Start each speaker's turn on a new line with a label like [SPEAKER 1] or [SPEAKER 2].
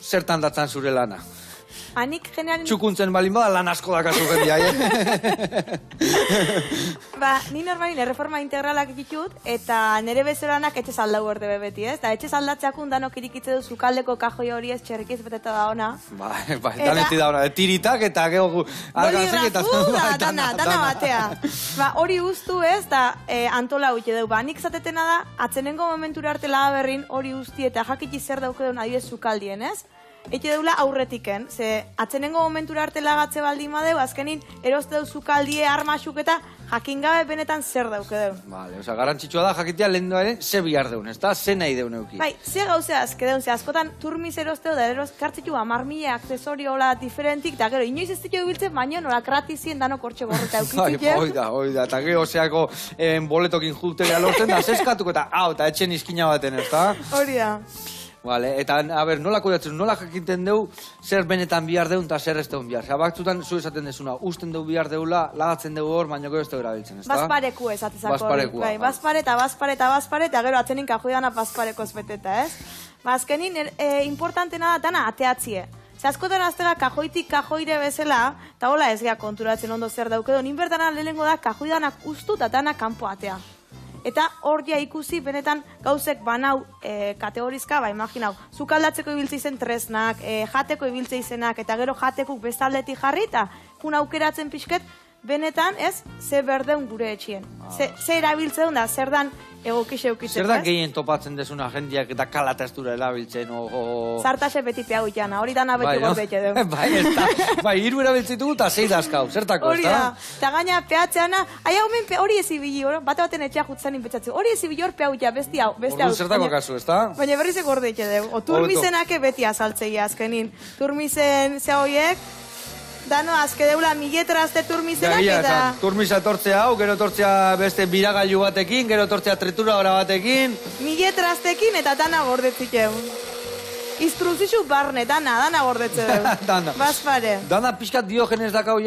[SPEAKER 1] zertan datzan zure lana?
[SPEAKER 2] Anik generalin...
[SPEAKER 1] Txukuntzen balin bada lan asko dakazu jendia,
[SPEAKER 2] Ni normalin erreforma integralak ditut, eta nire bezoranak etxe zaldau orde bebeti, ez? Eta etxe zaldatzeakun danok irikitze du zukaldeko kajoi hori ez txerrikiz beteta da ona.
[SPEAKER 1] Daneti da ona, tiritak eta geho...
[SPEAKER 2] Dana batea. Hori guztu ez, da antola huite dugu. Nik zatetena da, atzenengo momentura arte lagaberrin hori guzti eta jakitzi zer daukedun adibidez zukaldien, ez? Eke deula aurretiken, ze atzenengo momentura arte lagatze baldin badeu, azkenin eroste deu zukaldie, armaxuk eta jakingabe benetan zer dauke deu.
[SPEAKER 1] Vale, oza, garantzitsua da jakitea lehen doaren ze bihar deun, ez da? Ze nahi deun euki.
[SPEAKER 2] Bai, ze gauze azke deun, ze askotan turmiz eroste deu, da eros kartzitu 10.000 aksesorio hola diferentik, da gero, inoiz ez ditu biltzen, baino nola kratizien dano kortxe gorreta eukitzike.
[SPEAKER 1] Bai, oida, eta gero zeako boletokin julterea lortzen da, zeskatuko eta eta etxen izkina baten, ez da?
[SPEAKER 2] Hori da.
[SPEAKER 1] Vale, eta, nola kudatzen, nola jakiten deu, zer benetan bihar deun eta zer ez deun bihar. Batzutan, zu esaten dezuna, usten deu bihar deula, lagatzen deu hor, baina gero ez deu erabiltzen, ez da?
[SPEAKER 2] Bazpareku esatezako.
[SPEAKER 1] Bazparekua.
[SPEAKER 2] Bai, bazpare, eta gero atzenin kajoidana bazpareko ezbeteta, ez? Azkenin, importantena da, dana ateatzie. Askotan aztega kajoitik kajoire bezala, eta hola ez gea konturatzen ondo zer daukedo, ninbertana lehenengo da kajoidanak ustu eta dana kanpo atea. Eta hor ja ikusi, benetan gauzek banau kategorizka, imaginau, zukaldatzeko ibiltze izen tresnak, jateko ibiltze izenak, eta gero jatekuk bestaldetik jarri, eta jun aukeratzen pixket, benetan, ez, ze berdeun gure etxien. Ze erabiltzeun da, zer dan egokixe eukitzen,
[SPEAKER 1] zer da gehien topatzen desuna jendiak eta kalataztura erabiltzen,
[SPEAKER 2] Zartase beti peagu jana, hori dana beti gorbeke du.
[SPEAKER 1] Bai, ez da, hiru erabiltzitugu eta 6 dazkau, zertako, ez da?
[SPEAKER 2] Hori da, eta gaina peatzeana, hori ezibili, bate-baten etxea jutzen inpetzatzen, hori ezibili hor peagu ja, beste hau.
[SPEAKER 1] Ordu zertako kasu, ez da?
[SPEAKER 2] Baina berrizek gordeke dugu, o turmizenake beti azaltzei azkenin, turmizen ze horiek, dano, azke deula miletra azte turmizenak eta...
[SPEAKER 1] Turmiza tortzea hau, gero tortzea beste biragailu batekin, gero tortzea tritura hora batekin...
[SPEAKER 2] Miletra aztekin eta dana gordetzik egun. Iztruzizu barne, dana gordetze dugu.
[SPEAKER 1] Dana.
[SPEAKER 2] Bazpare.
[SPEAKER 1] Dana pixkat Diogenes dakau